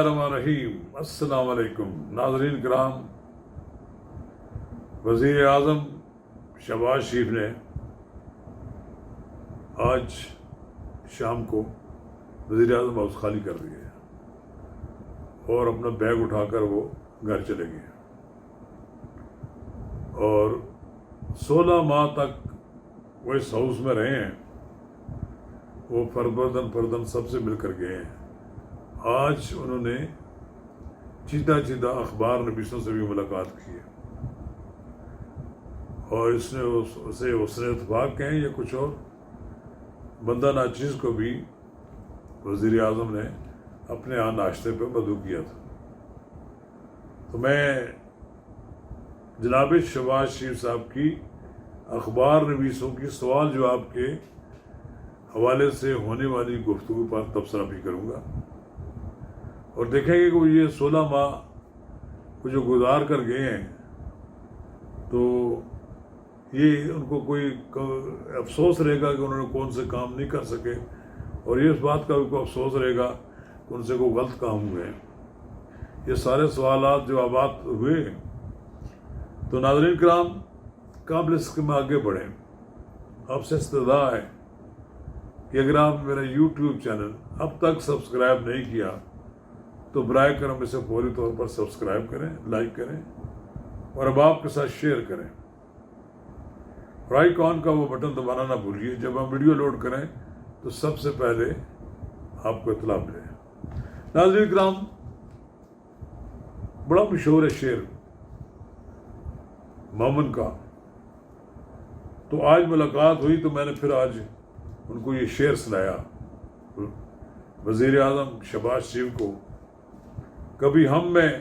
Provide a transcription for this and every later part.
बिस्मिल्लाहिर्रहमानिर्रहीम। अस्सलाम वालेकुम नाज़रीन किराम। वज़ीर आज़म शहबाज शरीफ ने आज शाम को वज़ीर आज़म हाउस खाली कर दिया और अपना बैग उठाकर वो घर चले गए और 16 माह तक वो इस हाउस में रहे हैं। वो फर्दन सबसे मिलकर गए हैं। आज उन्होंने चीता चीता अखबार नबीसों से भी मुलाकात की है और उसने इत्तेफाक कहें या कुछ और बंदा नाचीज़ को भी वज़ीर आज़म ने अपने यहाँ नाश्ते पे मदऊ किया था। तो मैं जनाब शहबाज शरीफ साहब की अखबार नवीसों की सवाल जवाब के हवाले से होने वाली गुफ्तगू पर तबसरा भी करूँगा और देखेंगे कि वो ये 16 माह को जो गुजार कर गए हैं तो ये उनको कोई अफसोस रहेगा कि उन्होंने कौन से काम नहीं कर सके और ये इस बात का उनको अफसोस रहेगा कि उनसे कोई गलत काम हुए हैं। ये सारे सवालात जवाबात हुए। तो नाज़रीन किराम, काबिल में आगे बढ़ें। आपसे इस्तदा है कि अगर आप मेरा यूट्यूब चैनल अब तक सब्सक्राइब नहीं किया तो बराए करम इसे फौरी तौर पर सब्सक्राइब करें, लाइक करें और अब आपके साथ शेयर करें और आइकॉन का वो बटन दबाना ना भूलिए। जब हम वीडियो लोड करें तो सबसे पहले आपको इत्तला मिले। नाज़रीन किराम, बड़ा मशहूर है शेर मोमन का। तो आज मुलाकात हुई तो मैंने फिर आज उनको ये शेर सुनाया। वज़ीर आज़म शहबाज शरीफ को, कभी हम में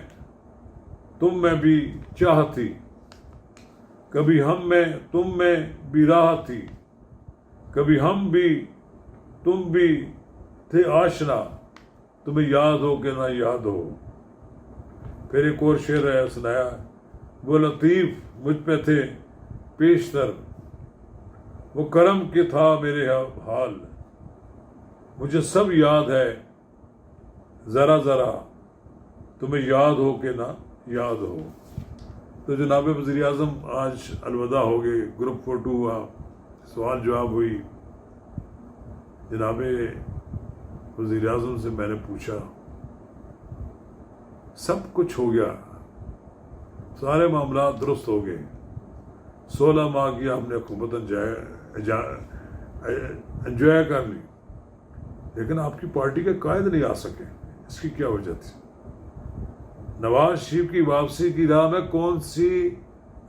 तुम में भी चाह थी, कभी हम में तुम में भी राह थी, कभी हम भी तुम भी थे आशना, तुम्हें याद हो कि ना याद हो। फिर एक और शेर है सुनाया, वो लतीफ़ मुझ पे थे पेशतर, वो करम के था मेरे हाल, मुझे सब याद है ज़रा ज़रा, तुम्हें याद हो कि ना याद हो। तो जनाब वज़ीर आज़म आज अलविदा हो गए। ग्रुप फोटो हुआ, सवाल जवाब हुई। जनाब वज़ीर आज़म से मैंने पूछा, सब कुछ हो गया, सारे मामला दुरुस्त हो गए, 16 माह की आपने हुकूमत एंजॉय कर ली, लेकिन आपकी पार्टी के कायद नहीं आ सके, इसकी क्या वजह थी? नवाज शरीफ की वापसी की राह में कौन सी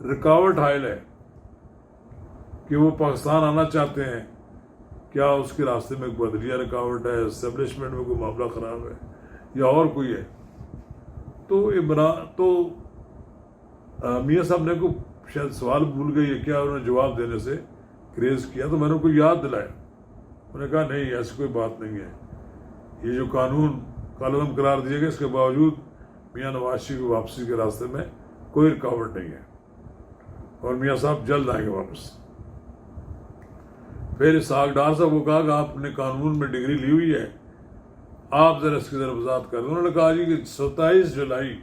रुकावट हायल है कि वो पाकिस्तान आना चाहते हैं? क्या उसके रास्ते में कोई बदलिया रुकावट है, एस्टेब्लिशमेंट में कोई मामला ख़राब है या और कोई है? तो मियाँ साहब ने को शायद सवाल भूल गई है क्या, उन्होंने जवाब देने से क्रेज़ किया। तो मैंने उनको याद दिलाया। उन्होंने कहा नहीं, ऐसी कोई बात नहीं है, ये जो कानून कालअदम करार दिए गए इसके बावजूद मियाँ नवाज शरीफ की वापसी के रास्ते में कोई रुकावट नहीं है और मियाँ साहब जल्द आएंगे वापस। फिर इसहाक डार साहब को कहा कि आपने कानून में डिग्री ली हुई है, आप ज़रा इसकी ज़रा वज़ाहत कर। उन्होंने कहा जी कि 27 जुलाई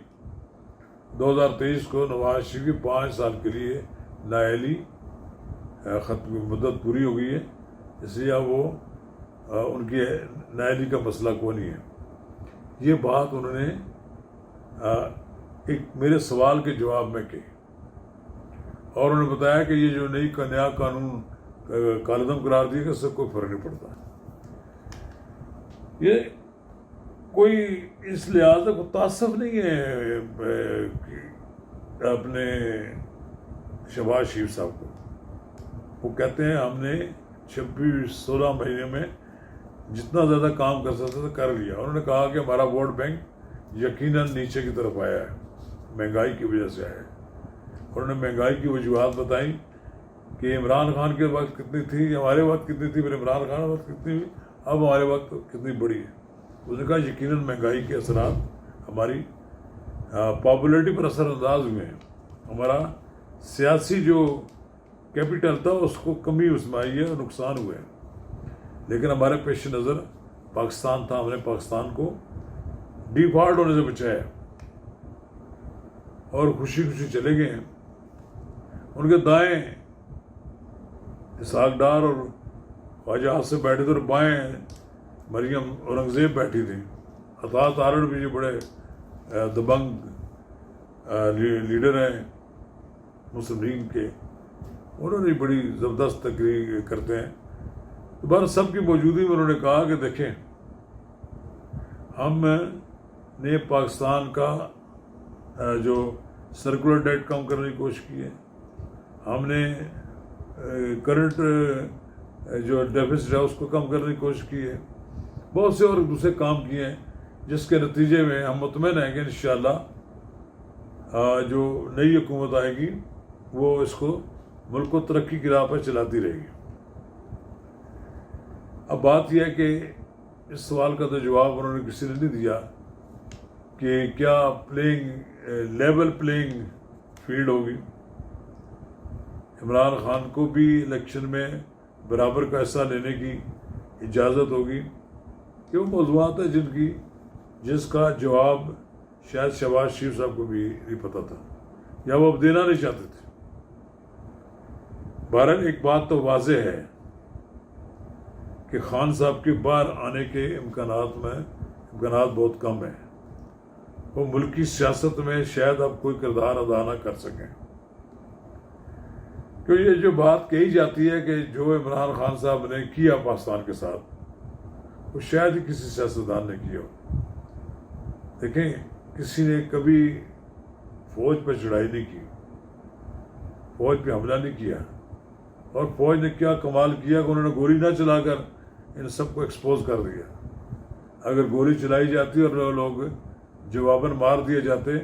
2023 को नवाज शरीफ की 5 साल के लिए नाअहली ख़त्म मुद्दत पूरी हो गई है, इसलिए अब वो उनकी नाअहली का मसला कोई नहीं है। ये बात उन्होंने एक मेरे सवाल के जवाब में कही और उन्होंने बताया कि ये जो नया कानून कालअदम करार दिया, इससे कोई फर्क नहीं पड़ता। ये कोई इस लिहाज से कोई तासुफ नहीं है अपने शहबाज शरीफ साहब को। वो कहते हैं हमने 16 महीने में जितना ज़्यादा काम कर सकते थे कर लिया। उन्होंने कहा कि हमारा वोट बैंक यकीनन नीचे की तरफ आया है, महंगाई की वजह से आया है। उन्होंने महंगाई की वजूहत बताई कि इमरान खान के वक्त कितनी थी, हमारे वक्त कितनी थी, फिर इमरान खान के वक्त कितनी हुई, अब हमारे वक्त कितनी बड़ी है। उसने कहा यकीनन महंगाई के असरात हमारी पॉपुलरिटी पर असरअंदाज हुए हैं, हमारा सियासी जो कैपिटल था उसको कमी उसमें आई है और नुकसान हुए हैं। लेकिन हमारे पेश नज़र पाकिस्तान था, हमने पाकिस्तान को डिफॉल्ट होने से बचाया और खुशी खुशी चले गए हैं। उनके दाएं इसहाक डार और ख्वाजा आसिफ बैठे थे और बाएं मरियम औरंगज़ेब बैठी थी। अता तारड़ भी जो बड़े दबंग लीडर हैं मुस्लिम लीग के, उन्होंने बड़ी ज़बरदस्त तकरीर करते हैं। तो बस सबकी मौजूदगी में उन्होंने कहा कि देखें, हमने पाकिस्तान का जो सर्कुलर डेट कम करने की कोशिश की है, हमने करंट जो डेफिसिट है उसको कम करने की कोशिश की है, बहुत से और दूसरे काम किए हैं, जिसके नतीजे में हम मुतमईन हैं कि इंशाअल्लाह जो नई हुकूमत आएगी वो इसको मुल्क को तरक्की की राह पर चलाती रहेगी। अब बात यह है कि इस सवाल का तो जवाब उन्होंने किसी ने नहीं दिया कि क्या लेवल प्लेइंग फील्ड होगी, इमरान खान को भी इलेक्शन में बराबर का हिस्सा लेने की इजाज़त होगी, कि वो मौज़ूआत है जिसका जवाब शायद शहबाज शरीफ साहब को भी नहीं पता था या वो अब देना नहीं चाहते थे। बहरहाल एक बात तो वाज़ेह है कि खान साहब के बाहर आने के इम्कानात बहुत कम हैं। वो मुल्क की सियासत में शायद अब कोई किरदार अदा ना कर सकें, क्योंकि ये जो बात कही जाती है कि जो इमरान खान साहब ने किया पाकिस्तान के साथ, वो शायद ही किसी सियासतदान ने किया हो। देखें, किसी ने कभी फौज पर चढ़ाई नहीं की, फौज पे हमला नहीं किया, और फौज ने क्या कमाल किया कि उन्होंने गोली ना चलाकर इन सबको एक्सपोज कर दिया। अगर गोली चलाई जाती और लोग जवाबन मार दिए जाते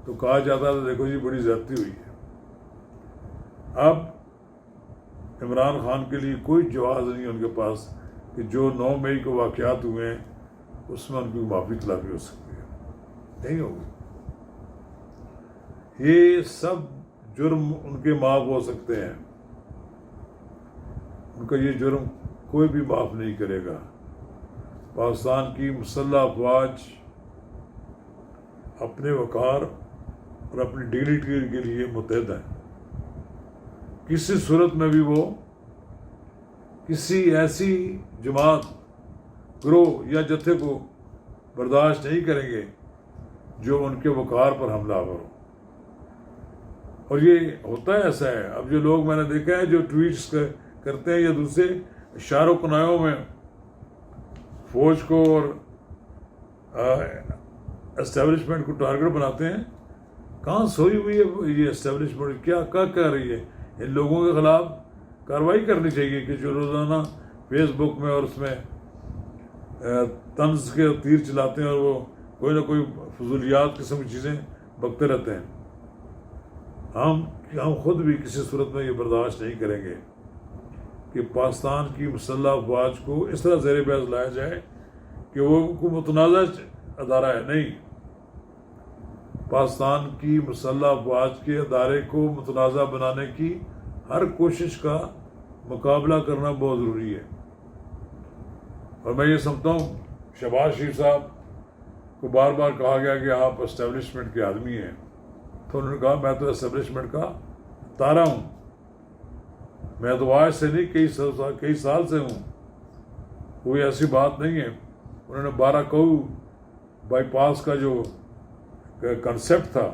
तो कहा जाता था देखो जी बड़ी ज्यादती हुई है। अब इमरान खान के लिए कोई जवाब नहीं है उनके पास कि जो 9 मई को वाक़यात हुए हैं उसमें उनकी माफ़ी तलाफी हो सकती है, नहीं होगी। ये सब जुर्म उनके माफ़ हो सकते हैं, उनका ये जुर्म कोई भी माफ़ नहीं करेगा। पाकिस्तान की मुसल्लह अफवाज अपने वक़ार और अपनी डिग्निटी के लिए मुतहद है। किसी सूरत में भी वो किसी ऐसी जमात, ग्रोह या जत्थे को बर्दाश्त नहीं करेंगे जो उनके वक़ार पर हमलावर हो। और ये होता है, ऐसा है। अब जो लोग मैंने देखा है जो ट्वीट्स करते हैं या दूसरे इशारों कनायों में फौज को और एस्टेब्लिशमेंट को टारगेट बनाते हैं, कहाँ सोई हुई है ये एस्टेब्लिशमेंट, क्या कर रही है? इन लोगों के खिलाफ कार्रवाई करनी चाहिए कि जो रोज़ाना फेसबुक में और उसमें तंज के तीर चलाते हैं और वो कोई ना कोई फजूलियात किस्म की चीज़ें बकते रहते हैं। हम खुद भी किसी सूरत में ये बर्दाश्त नहीं करेंगे कि पाकिस्तान की मुसल्लह अफवाज को इस तरह ज़ेर बहस लाया जाए कि वो मुतनाज़ा अदारा है। नहीं, पाकिस्तान की मुसल्लह अफवाज के अदारे को मुतनाज़ा बनाने की हर कोशिश का मुकाबला करना बहुत ज़रूरी है। और मैं ये समझता हूँ शहबाज शरीफ साहब को बार बार कहा गया कि आप एस्टेब्लिशमेंट के आदमी हैं, तो उन्होंने कहा मैं तो एस्टेब्लिशमेंट का तारा हूँ, मैं तो आज से नहीं कई साल से हूँ, कोई ऐसी बात नहीं है। उन्होंने 12 कऊ बाईपास का जो कंसेप्ट था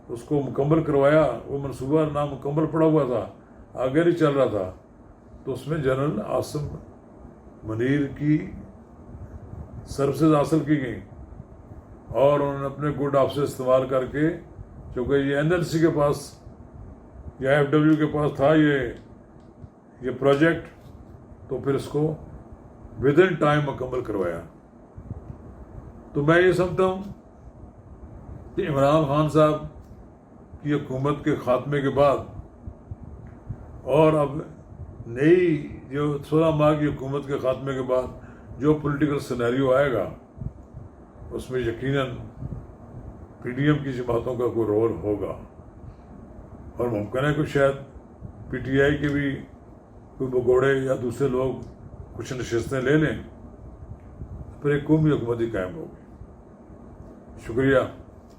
उसको मुकम्मल करवाया, वो मनसूबा नामुकम्मल पड़ा हुआ था, आगे नहीं चल रहा था, तो उसमें जनरल आसिम मुनीर की सर्विसेज हासिल की गई और उन्होंने अपने गुड ऑफिस इस्तेमाल करके, क्योंकि ये एनएलसी के पास या एफडब्ल्यू के पास था ये प्रोजेक्ट, तो फिर इसको विद इन टाइम मुकम्मल करवाया। तो मैं ये समझता हूँ कि इमरान खान साहब की हुकूमत के ख़ात्मे के बाद और अब नई जो 16 माह की हुकूमत के ख़ात्मे के बाद जो पॉलिटिकल सिनेरियो आएगा उसमें यकीनन पीडीएम की जमातों का कोई रोल होगा, और मुमकिन है कि शायद पीटीआई के भी कोई भगोड़े या दूसरे लोग कुछ नशिस्तें ले लें, फिर एक कौमी हुकूमत ही कायम होगी। شکریہ.